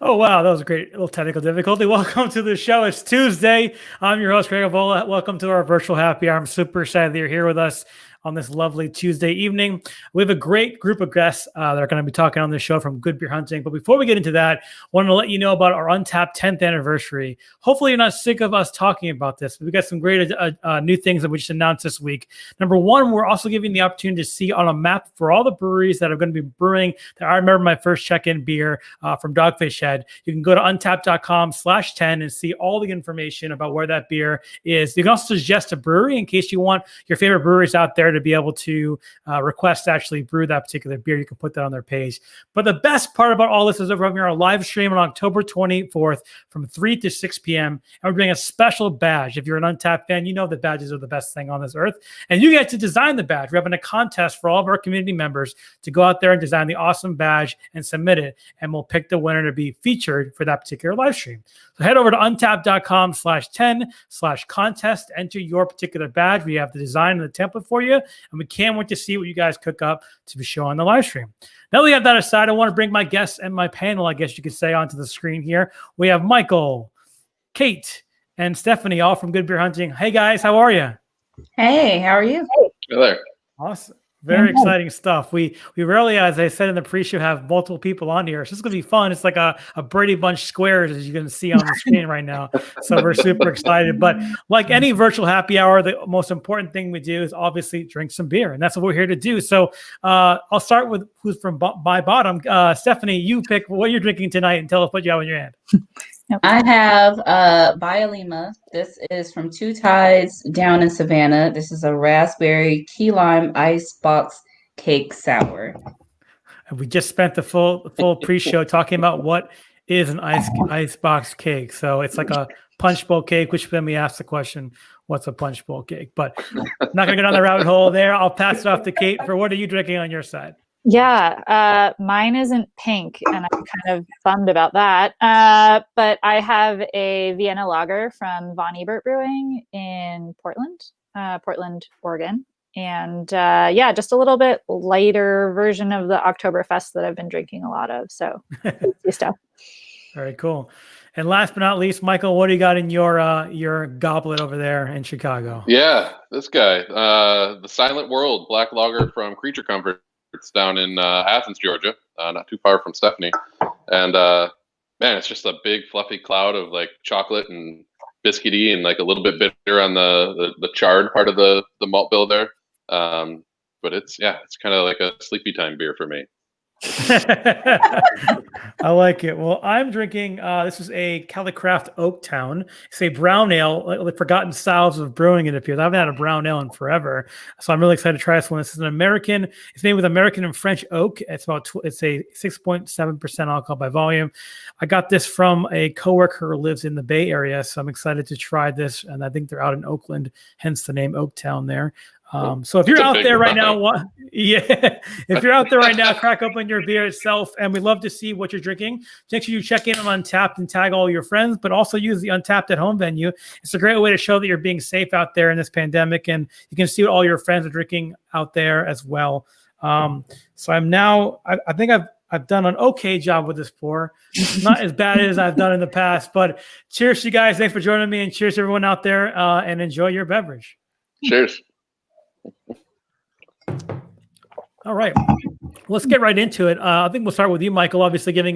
Oh, wow. That was a great little technical difficulty. Welcome to the show. It's Tuesday. I'm your host, Greg Avola. Welcome to our virtual happy hour. I'm super excited that you're here with us on this lovely Tuesday evening. We have a great group of guests that are going to be talking on this show from Good Beer Hunting. But before we get into that, I wanted to let you know about our Untapped 10th anniversary. Hopefully, you're not sick of us talking about this. We've got some great new things that we just announced this week. Number one, we're also giving the opportunity to see on a map for all the breweries that are going to be brewing. I remember my first check-in beer from Dogfish Head. You can go to untapped.com/10 and see all the information about where that beer is. You can also suggest a brewery in case you want your favorite breweries out there to be able to request to actually brew that particular beer. You can put that on their page. But the best part about all this is we're having our live stream on October 24th from 3 to 6 p.m. And we're bringing a special badge. If you're an Untapped fan, you know that badges are the best thing on this earth. And you get to design the badge. We're having a contest for all of our community members to go out there and design the awesome badge and submit it. And we'll pick the winner to be featured for that particular live stream. So head over to untapped.com/10/contest, enter your particular badge. We have the design and the template for you, and we can't wait to see what you guys cook up to be shown on the live stream. Now that we have that aside, I want to bring my guests and my panel, I guess you could say, onto the screen here. We have Michael, Kate, and Stephanie, all from Good Beer Hunting. Hey guys, how are you? Hey, how are you? Hey there. Awesome. Very exciting stuff. We rarely, as I said in the pre-show, have multiple people on here. So it's going to be fun. It's like a Brady Bunch squares, as you can see on the screen right now. So we're super excited. But like any virtual happy hour, the most important thing we do is obviously drink some beer. And that's what we're here to do. So I'll start with who's from my bottom. Stephanie, you pick what you're drinking tonight and tell us what you have in your hand. I have Biolima. This is from Two Tides down in Savannah. This is a raspberry key lime ice box cake sour. And we just spent the full pre-show talking about what is an ice box cake. So it's like a punch bowl cake, which then we ask the question, what's a punch bowl cake? But I'm not going to go down the rabbit hole there. I'll pass it off to Kate for what are you drinking on your side? Yeah, mine isn't pink, and I'm kind of bummed about that. But I have a Vienna lager from Von Ebert Brewing in Portland, Oregon. And just a little bit lighter version of the Oktoberfest that I've been drinking a lot of. So tasty stuff. Very cool. And last but not least, Michael, what do you got in your goblet over there in Chicago? Yeah, this guy, the Silent World Black Lager from Creature Comforts down in Athens, Georgia, not too far from Stephanie. And man, it's just a big fluffy cloud of like chocolate and biscuity and like a little bit bitter on the charred part of the malt bill there. But it's kind of like a sleepy time beer for me. I like it. Well, I'm drinking, this is a Calicraft Oaktown. It's a brown ale, like the forgotten styles of brewing, it appears. I haven't had a brown ale in forever. So I'm really excited to try this one. This is an American, it's made with American and French oak. It's a 6.7% alcohol by volume. I got this from a coworker who lives in the Bay Area. So I'm excited to try this. And I think they're out in Oakland, hence the name Oaktown there. So if you're out there right now, if you're out there right now, crack open your beer itself, and we'd love to see what you're drinking. Make sure you check in on Untapped and tag all your friends, but also use the Untapped at Home venue. It's a great way to show that you're being safe out there in this pandemic, and you can see what all your friends are drinking out there as well. So I'm now, I think I've done an okay job with this pour. Not as bad as I've done in the past, but cheers to you guys. Thanks for joining me, and cheers to everyone out there, and enjoy your beverage. Cheers. All right, let's get right into it. I think we'll start with you, Michael, obviously being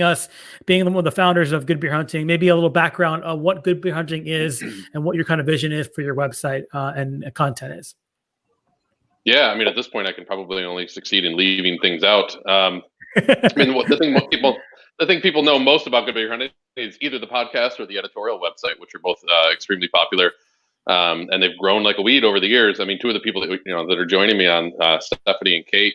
one of the founders of Good Beer Hunting, maybe a little background of what Good Beer Hunting is and what your kind of vision is for your website and content is. Yeah, I mean, at this point, I can probably only succeed in leaving things out. I mean, the thing people know most about Good Beer Hunting is either the podcast or the editorial website, which are both extremely popular. And they've grown like a weed over the years. I mean, two of the people that are joining me on, Stephanie and Kate,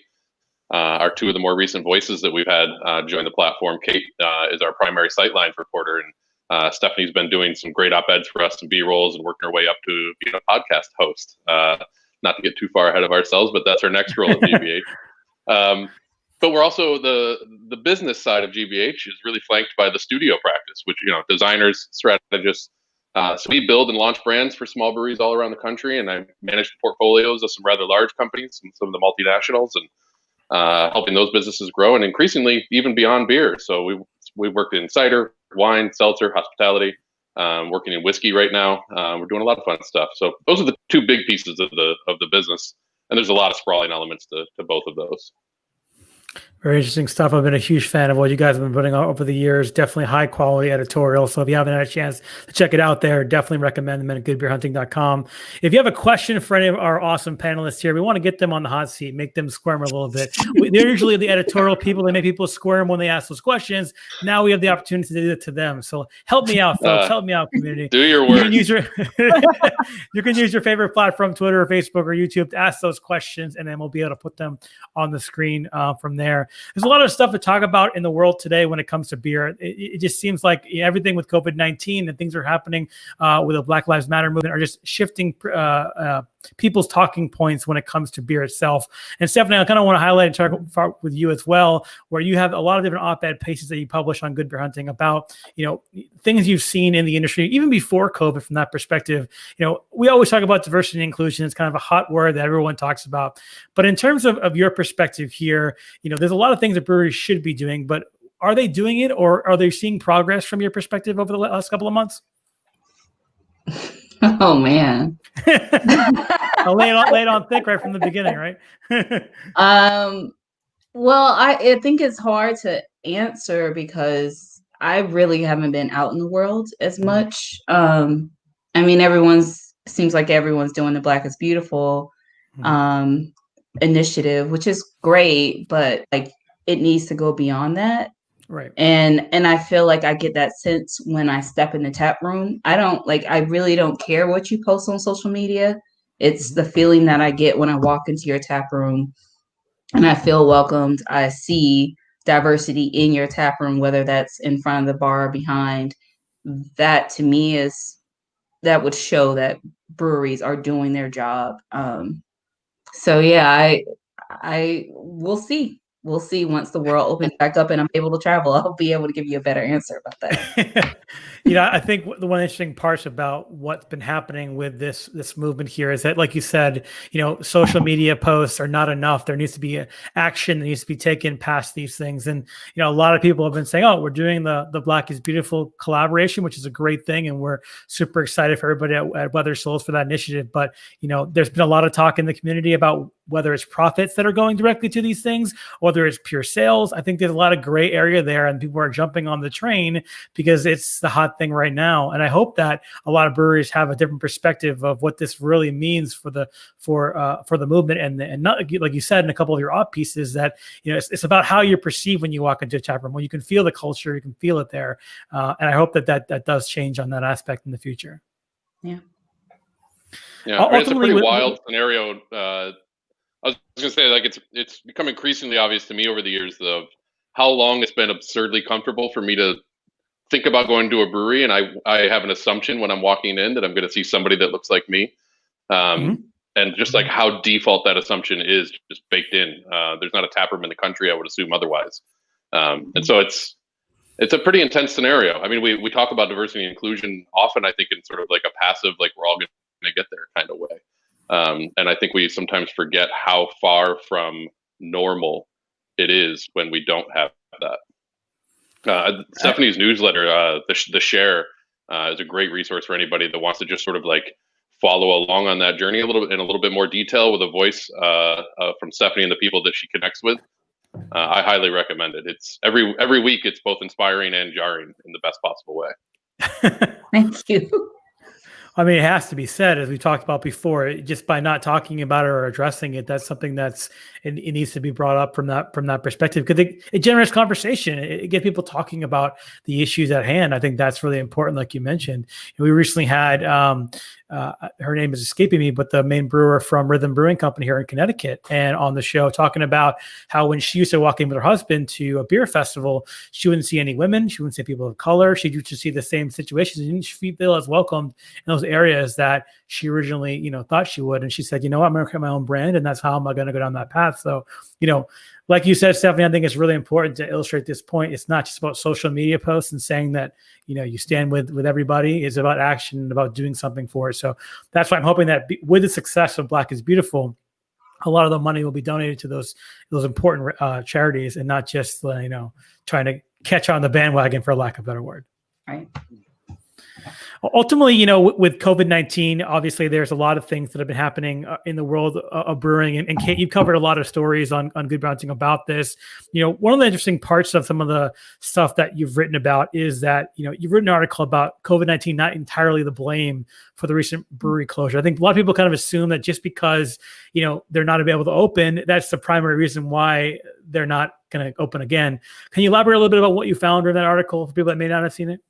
are two of the more recent voices that we've had join the platform. Kate is our primary Sightlines reporter, and Stephanie's been doing some great op-eds for us and B-rolls and working her way up to being a podcast host. Not to get too far ahead of ourselves, but that's her next role at GBH. But we're also the business side of GBH is really flanked by the studio practice, which designers, strategists. So we build and launch brands for small breweries all around the country, and I manage the portfolios of some rather large companies and some of the multinationals, and helping those businesses grow, and increasingly even beyond beer. So we worked in cider, wine, seltzer, hospitality. Working in whiskey right now. We're doing a lot of fun stuff. So those are the two big pieces of the business, and there's a lot of sprawling elements to both of those. Very interesting stuff. I've been a huge fan of what you guys have been putting out over the years. Definitely high quality editorial. So if you haven't had a chance to check it out there, definitely recommend them at goodbeerhunting.com. If you have a question for any of our awesome panelists here, we want to get them on the hot seat, make them squirm a little bit. They're usually the editorial people. They make people squirm when they ask those questions. Now we have the opportunity to do it to them. So help me out, folks. Help me out, community. Do your work. You can use your favorite platform, Twitter or Facebook or YouTube, to ask those questions, and then we'll be able to put them on the screen from there. There's a lot of stuff to talk about in the world today when it comes to beer. It just seems like everything with COVID-19 and things are happening with the Black Lives Matter movement are just shifting people's talking points when it comes to beer itself. And Stephanie, I kind of want to highlight and talk with you as well, where you have a lot of different op-ed pieces that you publish on Good Beer Hunting about, things you've seen in the industry, even before COVID from that perspective. We always talk about diversity and inclusion. It's kind of a hot word that everyone talks about. But in terms of your perspective here, there's a lot of things that breweries should be doing, but are they doing it, or are they seeing progress from your perspective over the last couple of months? Oh man. I'll lay it on thick right from the beginning, right? Well, I think it's hard to answer because I really haven't been out in the world as much. Seems like everyone's doing the Black is Beautiful initiative, which is great, but like it needs to go beyond that. Right. And I feel like I get that sense when I step in the tap room. I really don't care what you post on social media. It's the feeling that I get when I walk into your tap room and I feel welcomed. I see diversity in your tap room, whether that's in front of the bar or behind. That to me that would show that breweries are doing their job. So yeah, we'll see. We'll see once the world opens back up and I'm able to travel. I'll be able to give you a better answer about that. I think the one interesting parts about what's been happening with this movement here is that, like you said, social media posts are not enough. There needs to be action that needs to be taken past these things. And, a lot of people have been saying, oh, we're doing the Black is Beautiful collaboration, which is a great thing. And we're super excited for everybody at Weather Souls for that initiative. But, there's been a lot of talk in the community about whether it's profits that are going directly to these things, or whether it's pure sales. I think there's a lot of gray area there, and people are jumping on the train because it's the hot thing right now. And I hope that a lot of breweries have a different perspective of what this really means for the movement, and not like you said in a couple of your op pieces that it's about how you're perceived when you walk into a tap room. When you can feel the culture, you can feel it there, and I hope that does change on that aspect in the future. Yeah. It's a pretty wild scenario. I was going to say, like, it's become increasingly obvious to me over the years of how long it's been absurdly comfortable for me to think about going to a brewery, and I have an assumption when I'm walking in that I'm going to see somebody that looks like me, and just like how default that assumption is just baked in. There's not a tap room in the country I would assume otherwise, and so it's a pretty intense scenario. I mean, we talk about diversity and inclusion often, I think, in sort of like a passive, like we're all going to get there kind of way. And I think we sometimes forget how far from normal it is when we don't have that. Stephanie's newsletter, the Share, is a great resource for anybody that wants to just sort of like follow along on that journey a little bit more detail with a voice from Stephanie and the people that she connects with. I highly recommend it. It's every week. It's both inspiring and jarring in the best possible way. Thank you. I mean, it has to be said, as we talked about before, just by not talking about it or addressing it, that's something it needs to be brought up from that perspective, because it generates conversation. It gets people talking about the issues at hand. I think that's really important, like you mentioned. And we recently had her name is escaping me, but the main brewer from Rhythm Brewing Company here in Connecticut, and on the show talking about how when she used to walk in with her husband to a beer festival, she wouldn't see any women, she wouldn't see people of color, she used to see the same situations, and she feel as welcomed in those areas that she originally thought she would. And she said, I'm going to create my own brand, and that's how I'm going to go down that path. So like you said, Stephanie, I think it's really important to illustrate this point. It's not just about social media posts and saying that, you stand with everybody. It's about action and about doing something for it. So that's why I'm hoping that with the success of Black is Beautiful, a lot of the money will be donated to those important charities, and not just, trying to catch on the bandwagon, for lack of a better word. Right. Ultimately, with COVID-19, obviously there's a lot of things that have been happening in the world of brewing. And Kate, you've covered a lot of stories on Good Browsing about this. One of the interesting parts of some of the stuff that you've written about is that, you've written an article about COVID-19 not entirely the blame for the recent brewery closure. I think a lot of people kind of assume that just because, they're not able to open, that's the primary reason why they're not going to open again. Can you elaborate a little bit about what you found in that article for people that may not have seen it?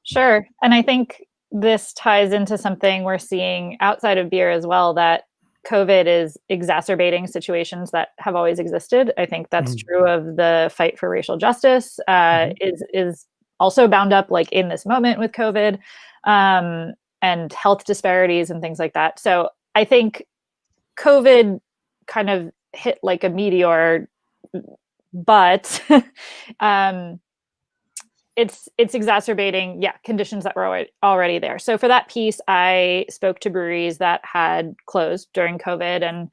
Sure. And I think this ties into something we're seeing outside of beer as well, that COVID is exacerbating situations that have always existed. I think that's true of the fight for racial justice, is also bound up like in this moment with COVID, and health disparities and things like that. So I think COVID kind of hit like a meteor, but it's exacerbating, conditions that were already there. So for that piece, I spoke to breweries that had closed during COVID and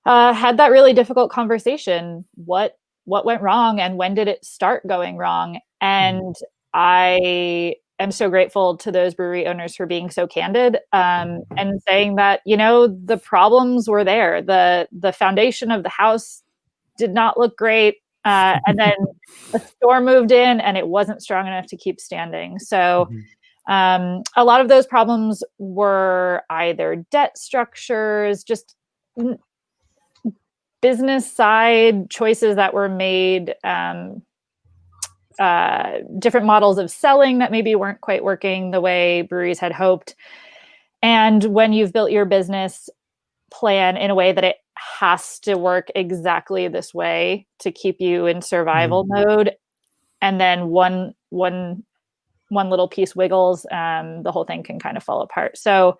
had that really difficult conversation. What went wrong and when did it start going wrong? And I am so grateful to those brewery owners for being so candid, and saying that, the problems were there. The foundation of the house did not look great. And then a storm moved in and it wasn't strong enough to keep standing. So a lot of those problems were either debt structures, just business side choices that were made, different models of selling that maybe weren't quite working the way breweries had hoped. And when you've built your business plan in a way that it has to work exactly this way to keep you in survival mode, and then one little piece wiggles, the whole thing can kind of fall apart. So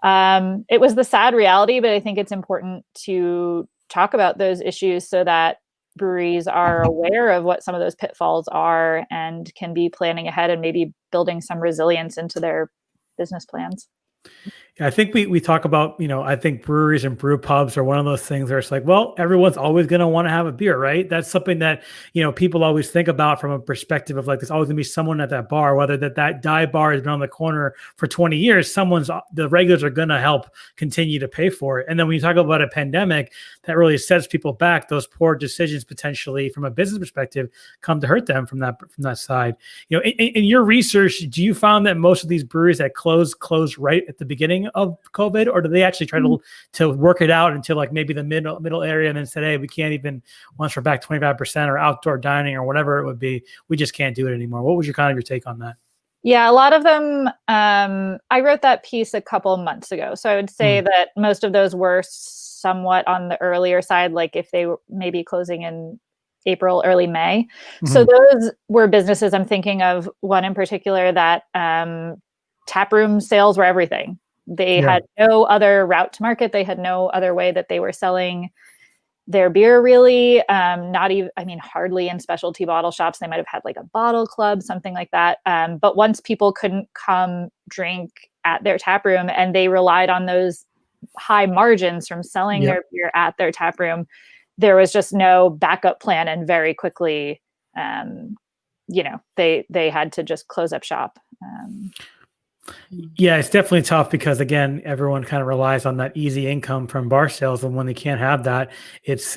it was the sad reality, but I think it's important to talk about those issues so that breweries are aware of what some of those pitfalls are and can be planning ahead and maybe building some resilience into their business plans. Yeah, I think we talk about, I think breweries and brew pubs are one of those things where it's like, well, everyone's always going to want to have a beer, right? That's something that, people always think about from a perspective of like, there's always going to be someone at that bar, whether that dive bar has been on the corner for 20 years, the regulars are going to help continue to pay for it. And then when you talk about a pandemic, that really sets people back. Those poor decisions potentially from a business perspective come to hurt them from that side. In your research, do you find that most of these breweries that closed right at the beginning of COVID, or do they actually try to work it out until like maybe the middle area and then said, hey, we can't even, once we're back 25% or outdoor dining or whatever it would be, we just can't do it anymore? What was your take on that? Yeah, a lot of them, I wrote that piece a couple months ago. So I would say that most of those were somewhat on the earlier side, like if they were maybe closing in April, early May. So those were businesses. I'm thinking of one in particular that taproom sales were everything. They had no other route to market. They had no other way that they were selling their beer, really. Not even, hardly in specialty bottle shops. They might have had like a bottle club, something like that. But once people couldn't come drink at their taproom and they relied on those high margins from selling their beer at their taproom, there was just no backup plan. And very quickly, they had to just close up shop. Yeah, it's definitely tough because again, everyone kind of relies on that easy income from bar sales, and when they can't have that, it's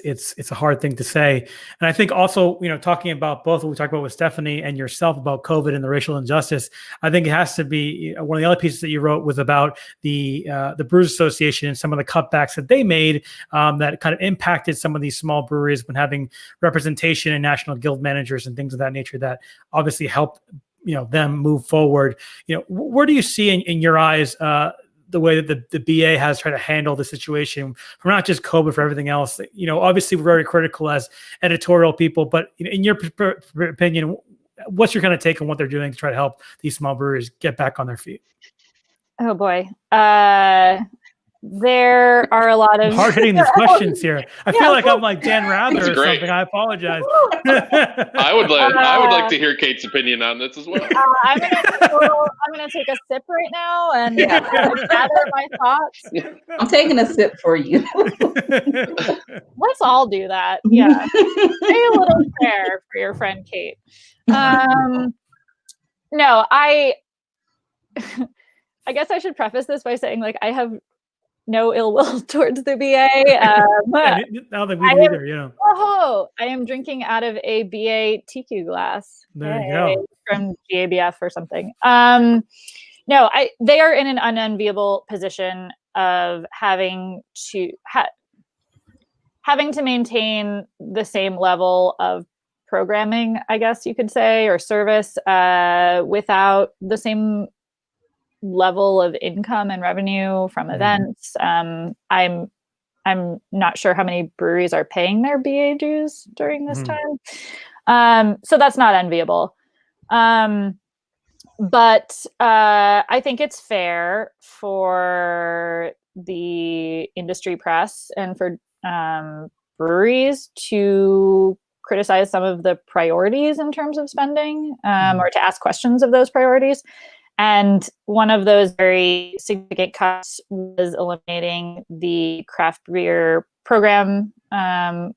a hard thing to say. And I think also, talking about both what we talked about with Stephanie and yourself about COVID and the racial injustice, I think it has to be one of the other pieces that you wrote was about the Brewers Association and some of the cutbacks that they made that kind of impacted some of these small breweries when having representation in national guild managers and things of that nature that obviously helped them move forward. Where do you see in your eyes the way that the BA has tried to handle the situation for not just COVID, for everything else? Obviously we're very critical as editorial people, but in your opinion, what's your kind of take on what they're doing to try to help these small breweries get back on their feet? Oh boy. There are a lot of hard hitting these questions here. I feel like I'm like Dan Rather or something. I apologize. I would like to hear Kate's opinion on this as well. I'm gonna take a sip right now and gather my thoughts. I'm taking a sip for you. Let's all do that. Yeah. Say a little prayer for your friend Kate. No, I guess I should preface this by saying, like, I have no ill will towards the BA. Yeah, I don't think we do either, you know. I am drinking out of a BA TQ glass. There you go. From GABF or something. No, they are in an unenviable position of having to maintain the same level of programming, I guess you could say, or service, without the same level of income and revenue from events. I'm not sure how many breweries are paying their BA dues during this time. So that's not enviable. But I think it's fair for the industry press and for breweries to criticize some of the priorities in terms of spending, or to ask questions of those priorities. And one of those very significant cuts was eliminating the craft beer program,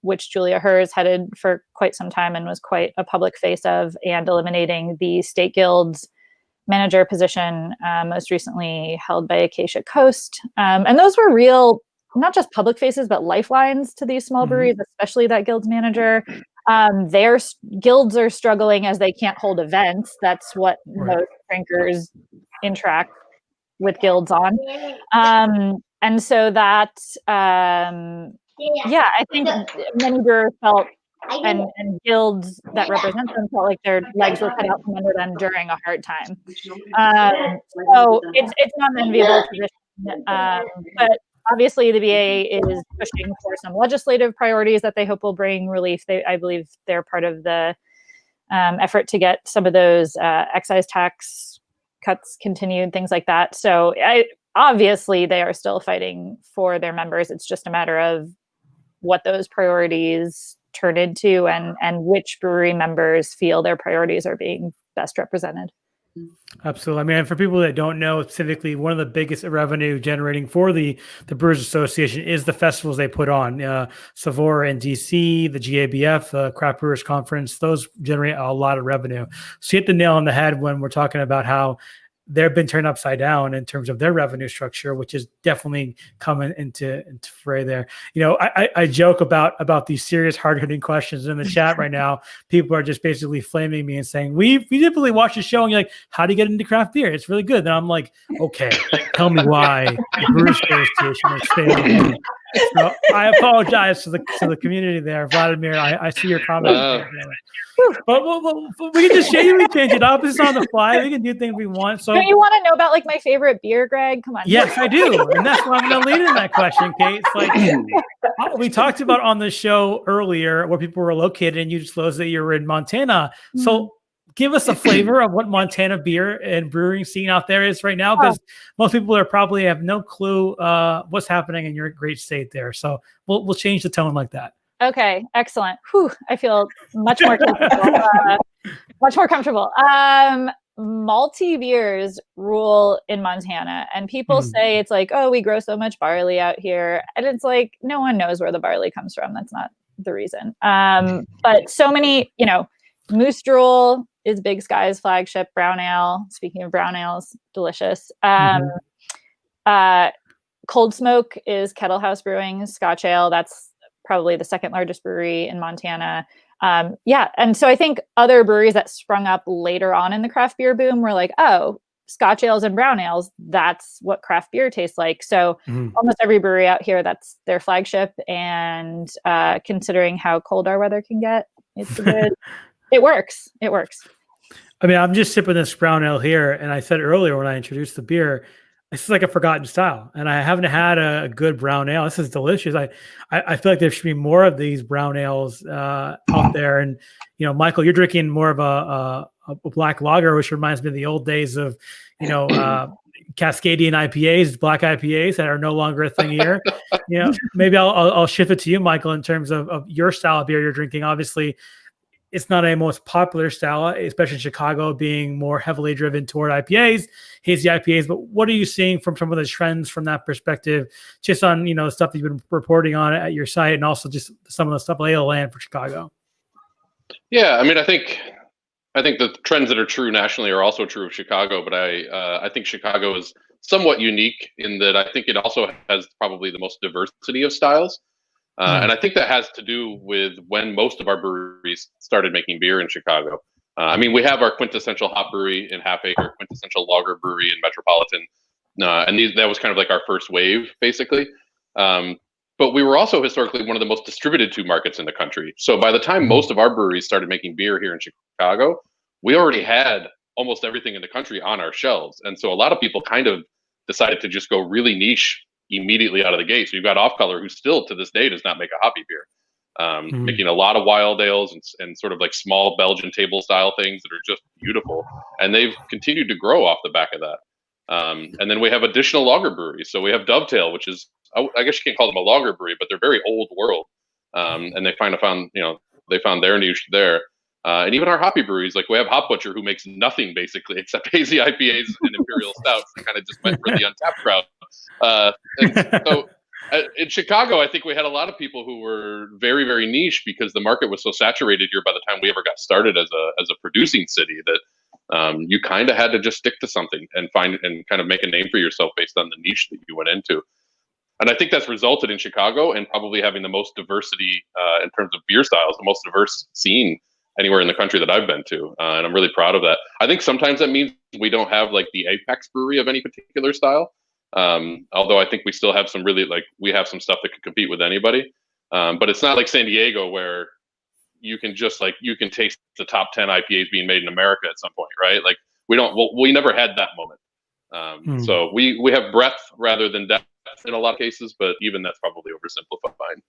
which Julia Hers headed for quite some time and was quite a public face of, and eliminating the state guild's manager position, most recently held by Acacia Coast. And those were real, not just public faces, but lifelines to these small breweries, especially that guild's manager. Their guilds are struggling as they can't hold events. That's what most drinkers interact with guilds on. And so that, I think many brewers felt, and guilds that represent them felt like their legs were cut out from under them during a hard time. So it's not an enviable position, but obviously the BA is pushing for some legislative priorities that they hope will bring relief. I believe they're part of the effort to get some of those excise tax cuts continued, things like that. So obviously they are still fighting for their members. It's just a matter of what those priorities turn into and which brewery members feel their priorities are being best represented. Absolutely. I mean, for people that don't know, specifically, one of the biggest revenue generating for the Brewers Association is the festivals they put on. Savor in DC, the GABF, Craft Brewers Conference, those generate a lot of revenue. So you hit the nail on the head when we're talking about how they've been turned upside down in terms of their revenue structure, which is definitely coming into fray there. You know, I joke about these serious, hard-hitting questions in the chat right now. People are just basically flaming me and saying, we did really watch the show, and you're like, how do you get into craft beer? It's really good. And I'm like, okay, tell me why the Brewers Association is failing. So I apologize to the community there, Vladimir. I see your comment. But we can just genuinely change it up. It's on the fly. We can do things we want. So, don't you want to know about like my favorite beer, Greg? Come on. Yes, I do, and that's why I'm going to lead in that question, Kate. It's like we talked about on the show earlier where people were located, and you disclosed that you were in Montana. So give us a flavor of what Montana beer and brewing scene out there is right now, because most people are probably have no clue what's happening in your great state there. So we'll change the tone like that. Okay, excellent. Whew, I feel much more comfortable. Malty beers rule in Montana, and people say it's like, oh, we grow so much barley out here, and it's like no one knows where the barley comes from. That's not the reason. But so many, Moose Drool is Big Sky's flagship brown ale. Speaking of brown ales, delicious. Cold Smoke is Kettle House Brewing's Scotch ale. That's probably the second largest brewery in Montana. And so I think other breweries that sprung up later on in the craft beer boom were like, oh, Scotch ales and brown ales, that's what craft beer tastes like. So almost every brewery out here, that's their flagship. And considering how cold our weather can get, it's good. It works. I mean, I'm just sipping this brown ale here, and I said earlier when I introduced the beer, this is like a forgotten style, and I haven't had a good brown ale. This is delicious. I feel like there should be more of these brown ales out there. And Michael, you're drinking more of a black lager, which reminds me of the old days of Cascadian IPAs, black IPAs that are no longer a thing here. Maybe I'll shift it to you, Michael, in terms of your style of beer you're drinking. Obviously, it's not a most popular style, especially in Chicago, being more heavily driven toward IPAs, hazy IPAs. But what are you seeing from some of the trends from that perspective, just on the stuff that you've been reporting on at your site, and also just some of the stuff lay of the land for Chicago? Yeah, I mean, I think I think the trends that are true nationally are also true of Chicago, but I think Chicago is somewhat unique in that I think it also has probably the most diversity of styles. And I think that has to do with when most of our breweries started making beer in Chicago. I mean, we have our quintessential hop brewery in Half Acre, quintessential lager brewery in Metropolitan, and that was kind of like our first wave, basically. But we were also historically one of the most distributed to markets in the country. So by the time most of our breweries started making beer here in Chicago, we already had almost everything in the country on our shelves. And so a lot of people kind of decided to just go really niche immediately out of the gate. So you've got Off Color, who still to this day does not make a hoppy beer, making a lot of wild ales and sort of like small Belgian table style things that are just beautiful. And they've continued to grow off the back of that. And then we have additional lager breweries. So we have Dovetail, which is, I guess you can't call them a lager brewery, but they're very old world. And they they found their niche there. And even our hoppy breweries, like we have Hop Butcher, who makes nothing basically except hazy IPAs and imperial stouts that kind of just went for the untapped crowd. And so in Chicago, I think we had a lot of people who were very, very niche because the market was so saturated here by the time we ever got started as a producing city that you kind of had to just stick to something and find and kind of make a name for yourself based on the niche that you went into. And I think that's resulted in Chicago and probably having the most diversity in terms of beer styles, the most diverse scene anywhere in the country that I've been to. And I'm really proud of that. I think sometimes that means we don't have like the apex brewery of any particular style. Although I think we still have some really we have some stuff that could compete with anybody. But it's not like San Diego where you can just you can taste the top 10 IPAs being made in America at some point, right? Like we never had that moment. So we have breadth rather than depth in a lot of cases, but even that's probably oversimplifying.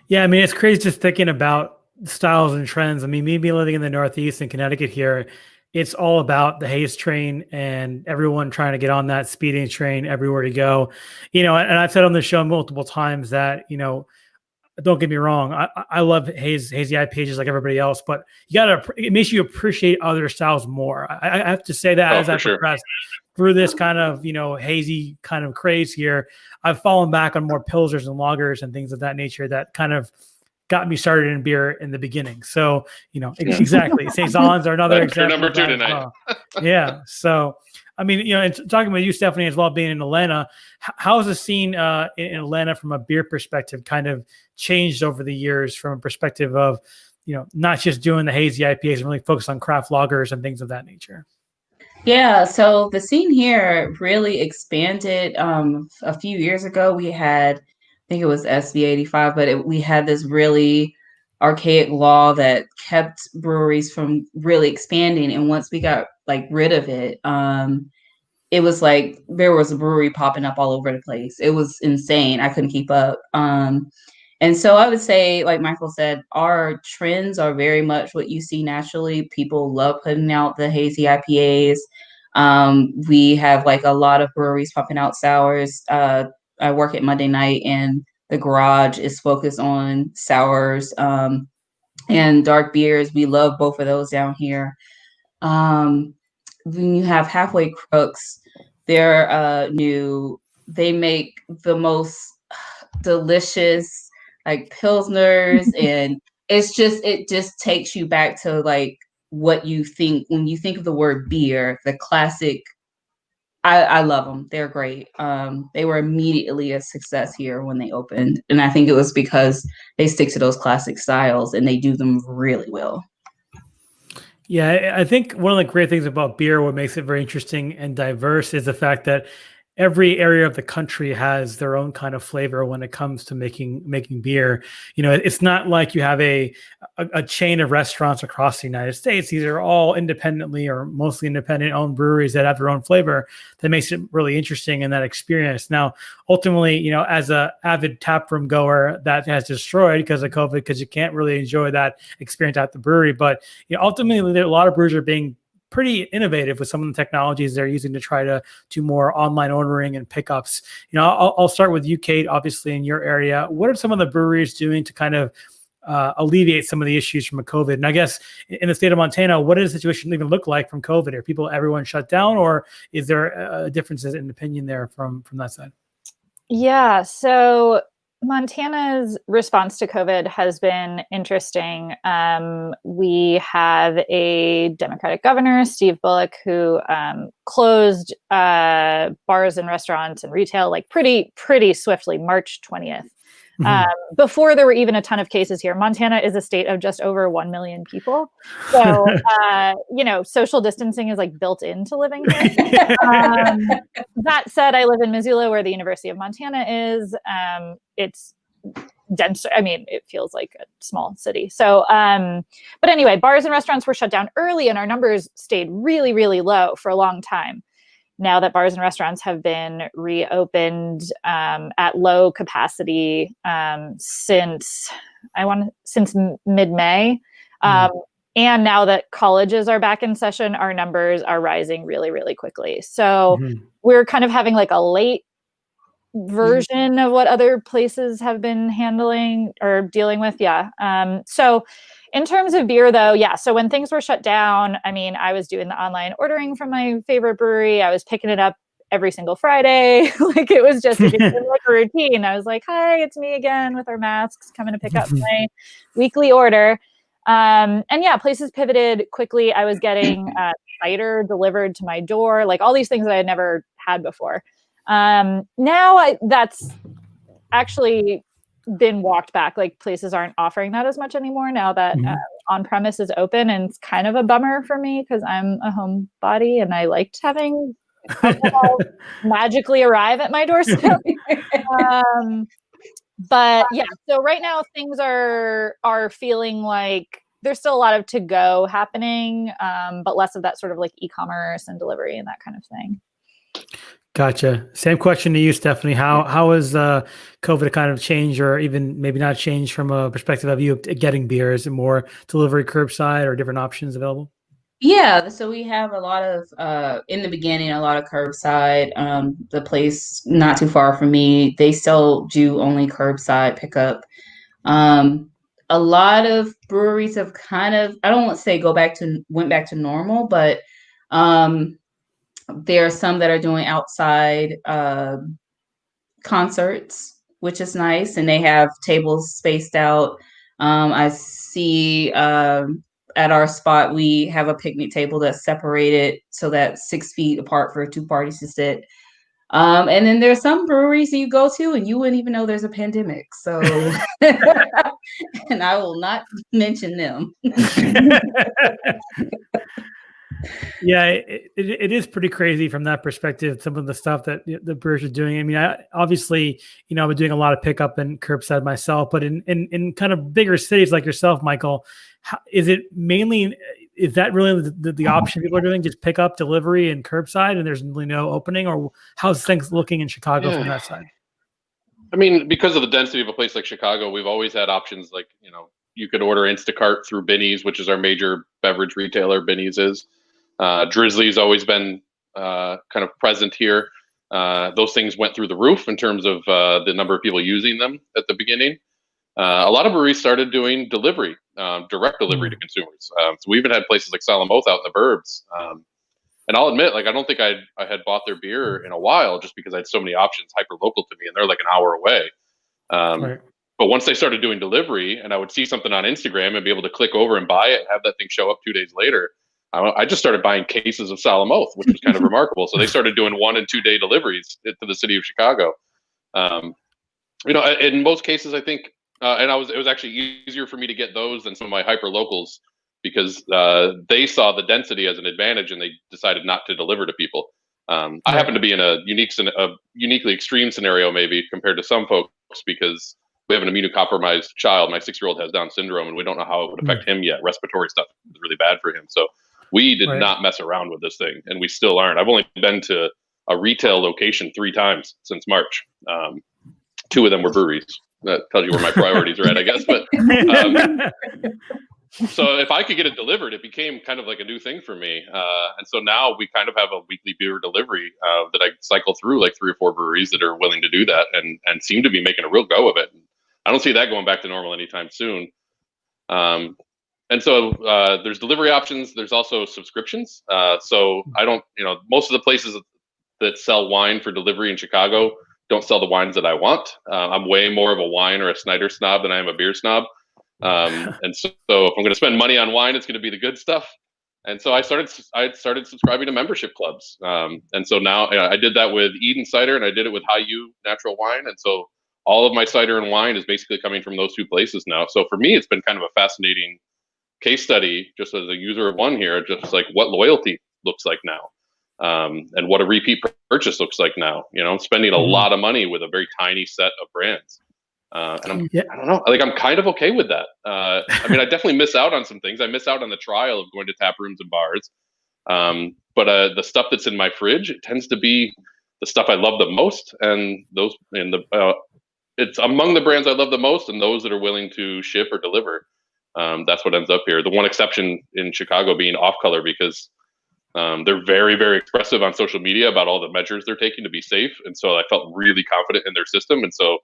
Yeah, I mean, it's crazy just thinking about styles and trends. I mean, me living in the Northeast in Connecticut here, it's all about the Haze train and everyone trying to get on that speeding train everywhere you go. And I've said on the show multiple times that, don't get me wrong, I love hazy IPAs just like everybody else, but it makes you appreciate other styles more. I have to say that as I progress through this kind of, hazy kind of craze here, I've fallen back on more pilsners and lagers and things of that nature that kind of got me started in beer in the beginning. So, exactly. Saisons are another example. Number 2 tonight. Yeah. So, I mean, and talking with you, Stephanie, as well, being in Atlanta, how has the scene in Atlanta from a beer perspective kind of changed over the years from a perspective of, not just doing the hazy IPAs and really focus on craft lagers and things of that nature? Yeah, so the scene here really expanded. A few years ago, we had, I think it was SB 85, but we had this really archaic law that kept breweries from really expanding. And once we got rid of it, it was like there was a brewery popping up all over the place. It was insane. I couldn't keep up. And so I would say, like Michael said, our trends are very much what you see naturally. People love putting out the hazy IPAs. We have a lot of breweries pumping out sours. I work at Monday Night, and the garage is focused on sours and dark beers. We love both of those down here. When you have Halfway Crooks, they're new. They make the most delicious pilsners, and it just takes you back to what you think when you think of the word beer. The classic. I love them. They're great. They were immediately a success here when they opened, and I think it was because they stick to those classic styles and they do them really well. Yeah, I think one of the great things about beer, what makes it very interesting and diverse, is the fact that every area of the country has their own kind of flavor when it comes to making beer. It's not like you have a chain of restaurants across the United States. These are all independently or mostly independent owned breweries that have their own flavor that makes it really interesting in that experience. Now, ultimately, as a avid taproom goer, that has destroyed because of COVID, because you can't really enjoy that experience at the brewery. But ultimately, a lot of brewers are being pretty innovative with some of the technologies they're using to try to do more online ordering and pickups. I'll start with you, Kate, obviously in your area. What are some of the breweries doing to kind of alleviate some of the issues from COVID? And I guess in the state of Montana, what does the situation even look like from COVID? Are everyone shut down, or is there differences in opinion there from that side? Yeah, so Montana's response to COVID has been interesting. We have a Democratic governor, Steve Bullock, who closed bars and restaurants and retail like pretty swiftly, March 20th. Before there were even a ton of cases here. Montana is a state of just over 1 million people. So, social distancing is like built into living here. That said, I live in Missoula where the University of Montana is. It's dense. I mean, it feels like a small city. So, but anyway, bars and restaurants were shut down early and our numbers stayed really, really low for a long time. Now that bars and restaurants have been reopened at low capacity since mid-May, and now that colleges are back in session, our numbers are rising really, really quickly. So we're kind of having like a late version of what other places have been handling or dealing with. So in terms of beer, though, so when things were shut down, I mean, I was doing the online ordering from my favorite brewery. I was picking it up every single Friday. Like it was just like a routine. I was like, hi, it's me again with our masks, coming to pick up my weekly order. Places pivoted quickly. I was getting cider delivered to my door, like all these things that I had never had before. Now that's actually been walked back. Like places aren't offering that as much anymore now that on-premise is open, and it's kind of a bummer for me because I'm a homebody and I liked having alcohol magically arrive at my doorstep. So right now things are feeling like there's still a lot of to-go happening, but less of that sort of like e-commerce and delivery and that kind of thing. Gotcha. Same question to you, Stephanie. How has COVID kind of changed, or even maybe not changed from a perspective of you getting beer? Is it more delivery, curbside, or different options available? Yeah, so we have a lot of, in the beginning, a lot of curbside. The place not too far from me, they still do only curbside pickup. A lot of breweries have kind of, I don't want to say went back to normal, but there are some that are doing outside concerts, which is nice, and they have tables spaced out. I see at our spot, we have a picnic table that's separated so that's 6 feet apart for 2 parties to sit. And then there's some breweries that you go to and you wouldn't even know there's a pandemic. So, and I will not mention them. Yeah, it is pretty crazy from that perspective. Some of the stuff that the brewers are doing. I mean, obviously, I've been doing a lot of pickup and curbside myself, but in kind of bigger cities like yourself, Michael, is that really the option people are doing? Just pick up, delivery, and curbside, and there's really no opening? Or how's things looking in Chicago from that side? I mean, because of the density of a place like Chicago, we've always had options like, you could order Instacart through Binny's, which is our major beverage retailer. Binny's is. Drizzly's always been kind of present here. Those things went through the roof in terms of the number of people using them at the beginning. A lot of breweries started doing delivery, direct delivery to consumers. So we even had places like Solemn Oath out in the burbs. And I'll admit, like, I don't think I had bought their beer in a while just because I had so many options hyper local to me, and they're like an hour away. Right. But once they started doing delivery and I would see something on Instagram and be able to click over and buy it, have that thing show up 2 days later, I just started buying cases of Solemn Oath, which was kind of remarkable. So they started doing 1 and 2 day deliveries to the city of Chicago. In most cases, I think, and it was actually easier for me to get those than some of my hyper locals because they saw the density as an advantage and they decided not to deliver to people. I happen to be in a uniquely extreme scenario, maybe compared to some folks, because we have an immunocompromised child. My 6-year-old has Down syndrome, and we don't know how it would affect him yet. Respiratory stuff is really bad for him. So we did not mess around with this thing, and we still aren't. I've only been to a retail location 3 times since March. 2 of them were breweries. That tells you where my priorities are at, I guess. But so if I could get it delivered, it became kind of like a new thing for me. And so now we kind of have a weekly beer delivery that I cycle through like 3 or 4 breweries that are willing to do that and seem to be making a real go of it. I don't see that going back to normal anytime soon. And so there's delivery options. There's also subscriptions. So I don't, most of the places that sell wine for delivery in Chicago don't sell the wines that I want. I'm way more of a wine or a Snyder snob than I am a beer snob. And so if I'm going to spend money on wine, it's going to be the good stuff. And so I started subscribing to membership clubs. And so now I did that with Eden Cider, and I did it with High U Natural Wine. And so all of my cider and wine is basically coming from those two places now. So for me, it's been kind of a fascinating case study, just as a user of one here, just like what loyalty looks like now. And what a repeat purchase looks like now. I'm spending a lot of money with a very tiny set of brands. And I don't know, like I'm kind of okay with that. I definitely miss out on some things. I miss out on the trial of going to tap rooms and bars. But the stuff that's in my fridge, it tends to be the stuff I love the most. And it's among the brands I love the most and those that are willing to ship or deliver. That's what ends up here. The one exception in Chicago being Off Color, because they're very, very expressive on social media about all the measures they're taking to be safe. And so I felt really confident in their system. And so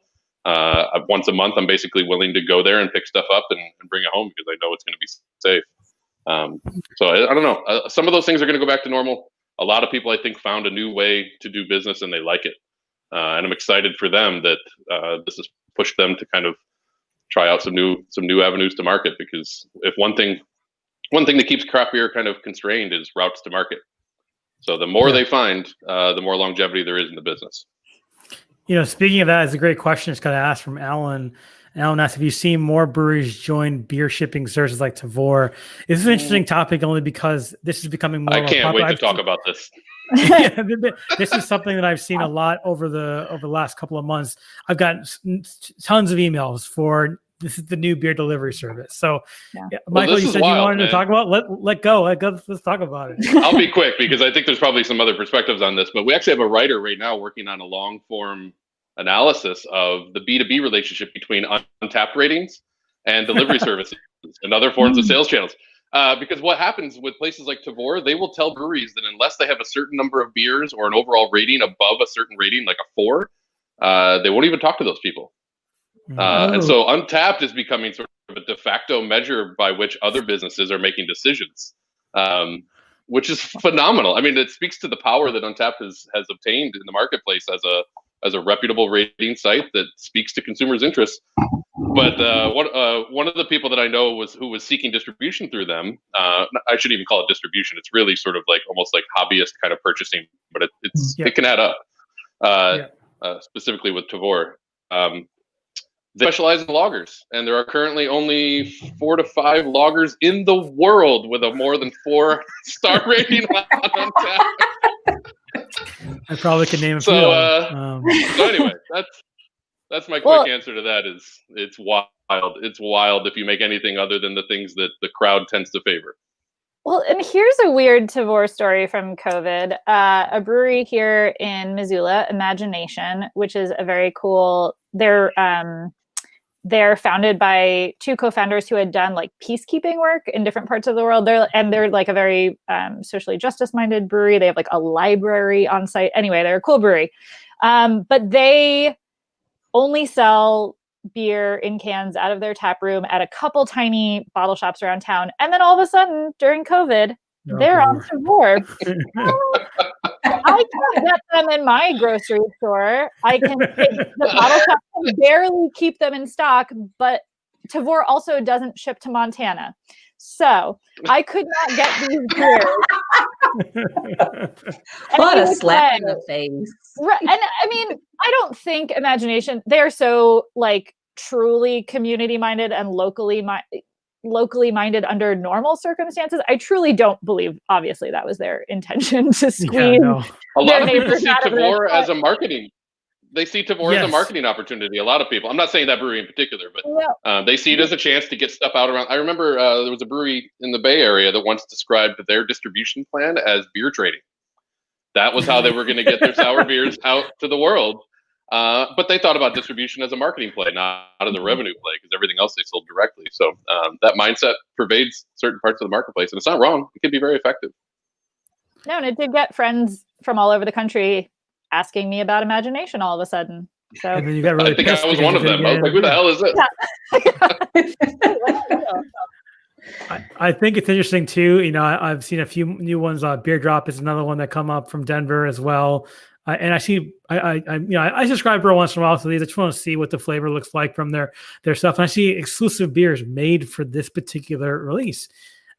once a month, I'm basically willing to go there and pick stuff up and bring it home because I know it's going to be safe. So I don't know. Some of those things are going to go back to normal. A lot of people, I think, found a new way to do business and they like it. And I'm excited for them that this has pushed them to kind of try out some new avenues to market, because if one thing that keeps craft beer kind of constrained is routes to market. So the more they find, the more longevity there is in the business. Speaking of that, it's a great question. It's got to ask from Alan. Alan asked, have you seen more breweries join beer shipping services like Tavour? This is an interesting topic only because this is becoming more. I can't wait to talk about this. This is something that I've seen a lot over the last couple of months. I've gotten tons of emails for this is the new beer delivery service. So, Michael, you said wild, you wanted to talk about let's talk about it. I'll be quick because I think there's probably some other perspectives on this, but we actually have a writer right now working on a long form analysis of the B2B relationship between Untapped ratings and delivery services and other forms of sales channels. Because what happens with places like Tavour, they will tell breweries that unless they have a certain number of beers or an overall rating above a certain rating, like a 4, they won't even talk to those people. And so Untapped is becoming sort of a de facto measure by which other businesses are making decisions, which is phenomenal. I mean, it speaks to the power that Untapped has obtained in the marketplace as a reputable rating site that speaks to consumers' interests. But one of the people that I know who was seeking distribution through them, I shouldn't even call it distribution. It's really sort of like almost like hobbyist kind of purchasing, but it can add up, specifically with Tavour. They specialize in lagers, and there are currently only 4 to 5 lagers in the world with a more than 4-star rating on Untapped. I probably could name a few. So anyway, that's my quick answer to that. Is it's wild. It's wild if you make anything other than the things that the crowd tends to favor. Well, and here's a weird Tavour story from COVID. A brewery here in Missoula, Imagination, which is a very cool. They're founded by 2 co-founders who had done like peacekeeping work in different parts of the world. They're like a very socially justice-minded brewery. They have like a library on site. Anyway, they're a cool brewery. But they only sell beer in cans out of their tap room at a couple tiny bottle shops around town. And then all of a sudden during COVID, they're on Tavour. I can't get them in my grocery store. The bottle shop can barely keep them in stock, but Tavour also doesn't ship to Montana. So I could not get these beers. What a slap in the face. Right. And I mean, I don't think Imagination, they're so like truly community minded and locally minded under normal circumstances. I truly don't believe, obviously, that was their intention to squeeze. A lot of people see Tavour as a marketing. They see Tavour as a marketing opportunity. A lot of people. I'm not saying that brewery in particular, but they see it as a chance to get stuff out around. I remember there was a brewery in the Bay Area that once described their distribution plan as beer trading. That was how they were going to get their sour beers out to the world. But they thought about distribution as a marketing play, not as a revenue play, because everything else they sold directly. So that mindset pervades certain parts of the marketplace, and it's not wrong. It can be very effective. No, and it did get friends from all over the country asking me about Imagination all of a sudden. So and then you got really I think I was one of them. I was like, who the hell is this? I think it's interesting too. I've seen a few new ones. Beer Drop is another one that come up from Denver as well. And I see, I subscribe every once in a while to these. I just want to see what the flavor looks like from their stuff. And I see exclusive beers made for this particular release.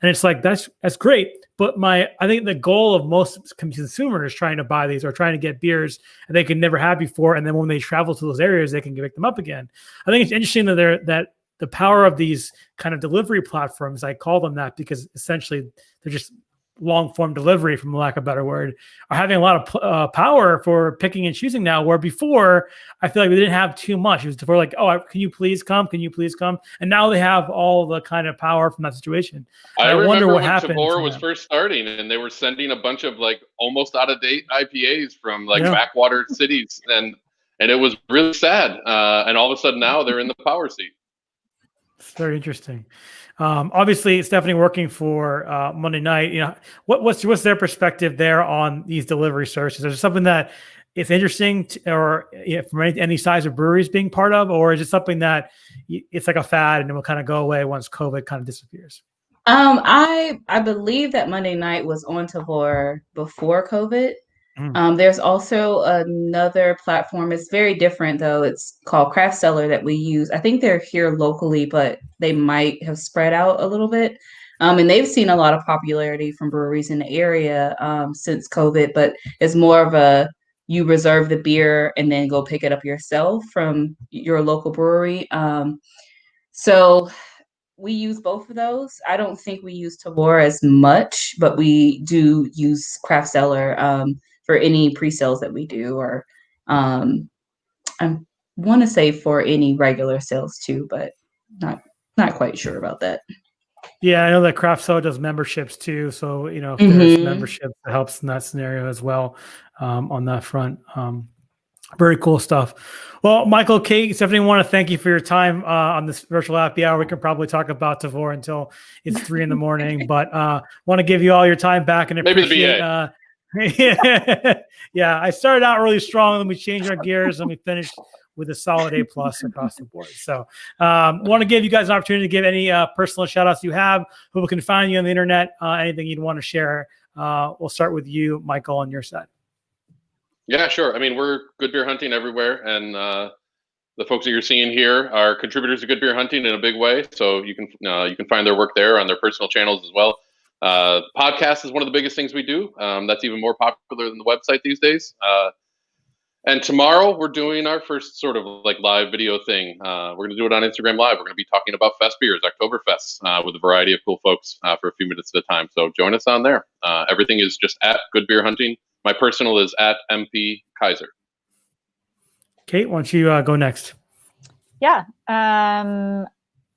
And it's like, that's great. But I think the goal of most consumers trying to buy these or trying to get beers that they could never have before. And then when they travel to those areas, they can pick them up again. I think it's interesting that the power of these kind of delivery platforms, I call them that because essentially they're just long form delivery, from lack of a better word, are having a lot of power for picking and choosing now, where before I feel like they didn't have too much. It was before like, oh, can you please come? Can you please come? And now they have all the kind of power from that situation. I wonder what when happened. Tavor was first starting, and they were sending a bunch of like almost out of date IPAs from like backwater cities, and it was really sad. And all of a sudden now they're in the power seat. It's very interesting. Obviously, Stephanie working for Monday Night. What's their perspective there on these delivery services? Is there something that is interesting, or from any size of breweries being part of, or is it something that it's like a fad and it will kind of go away once COVID kind of disappears? I believe that Monday Night was on Tavor before COVID. There's also another platform. It's very different though. It's called Craft Cellar that we use. I think they're here locally, but they might have spread out a little bit. And they've seen a lot of popularity from breweries in the area since COVID, but it's more of you reserve the beer and then go pick it up yourself from your local brewery. So we use both of those. I don't think we use Tavor as much, but we do use Craft Cellar for any pre-sales that we do, or I want to say for any regular sales too, but not quite sure about that. Yeah, I know that Craft Cellar does memberships too. So, if there's membership, it helps in that scenario as well on that front. Very cool stuff. Well, Michael, Kate, Stephanie, want to thank you for your time on this virtual happy hour. We can probably talk about Tavor until it's 3 a.m, but want to give you all your time back and appreciate. Yeah, I started out really strong, then we changed our gears, and we finished with a solid A+ across the board. So want to give you guys an opportunity to give any personal shout outs you have, who can find you on the internet, anything you'd want to share. We'll start with you, Michael, on your side. Yeah, sure. I mean, we're Good Beer Hunting everywhere, and the folks that you're seeing here are contributors to Good Beer Hunting in a big way. So you can find their work there on their personal channels as well. Podcast is one of the biggest things we do. That's even more popular than the website these days. And tomorrow we're doing our first sort of like live video thing. We're going to do it on Instagram Live. We're going to be talking about Fest beers, Oktoberfest, with a variety of cool folks for a few minutes at a time. So join us on there. Everything is just at Good Beer Hunting. My personal is at MP Kiser. Kate, why don't you go next? Yeah.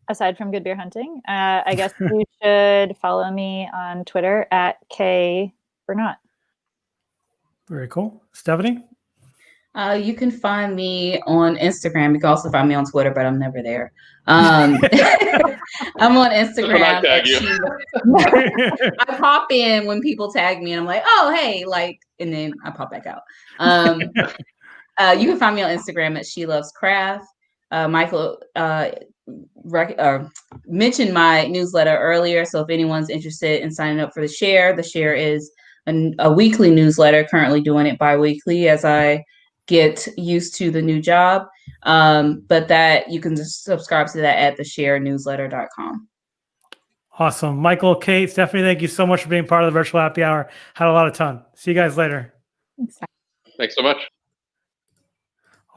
Aside from Good Beer Hunting, I guess you should follow me on Twitter at Bernot. Very cool. Stephanie? You can find me on Instagram. You can also find me on Twitter, but I'm never there. I'm on Instagram. I pop in when people tag me and I'm like, oh, hey, like, and then I pop back out. You can find me on Instagram at She Loves Craft. Michael mentioned my newsletter earlier. So if anyone's interested in signing up for the share is a weekly newsletter, currently doing it bi-weekly as I get used to the new job. But that you can just subscribe to that at thesharenewsletter.com. Awesome. Michael, Kate, Stephanie, thank you so much for being part of the virtual happy hour. Had a lot of fun. See you guys later. Thanks so much.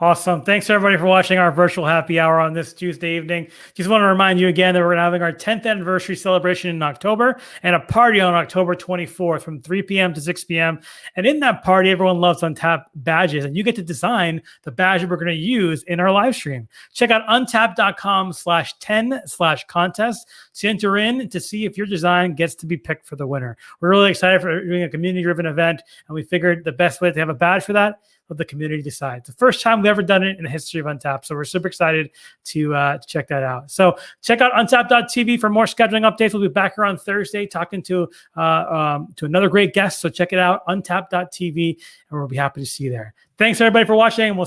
Awesome. Thanks everybody for watching our virtual happy hour on this Tuesday evening. Just want to remind you again that we're having our 10th anniversary celebration in October and a party on October 24th from 3 p.m. to 6 p.m. And in that party, everyone loves Untapped badges, and you get to design the badge that we're going to use in our live stream. Check out untapped.com/10/contest to enter in to see if your design gets to be picked for the winner. We're really excited for doing a community-driven event, and we figured the best way to have a badge for that, let the community decide. It's the first time we've ever done it in the history of Untapped, so we're super excited to check that out. So check out untapped.tv for more scheduling updates. We'll be back here on Thursday talking to another great guest, so check it out, untapped.tv, and we'll be happy to see you there. Thanks, everybody, for watching, and we'll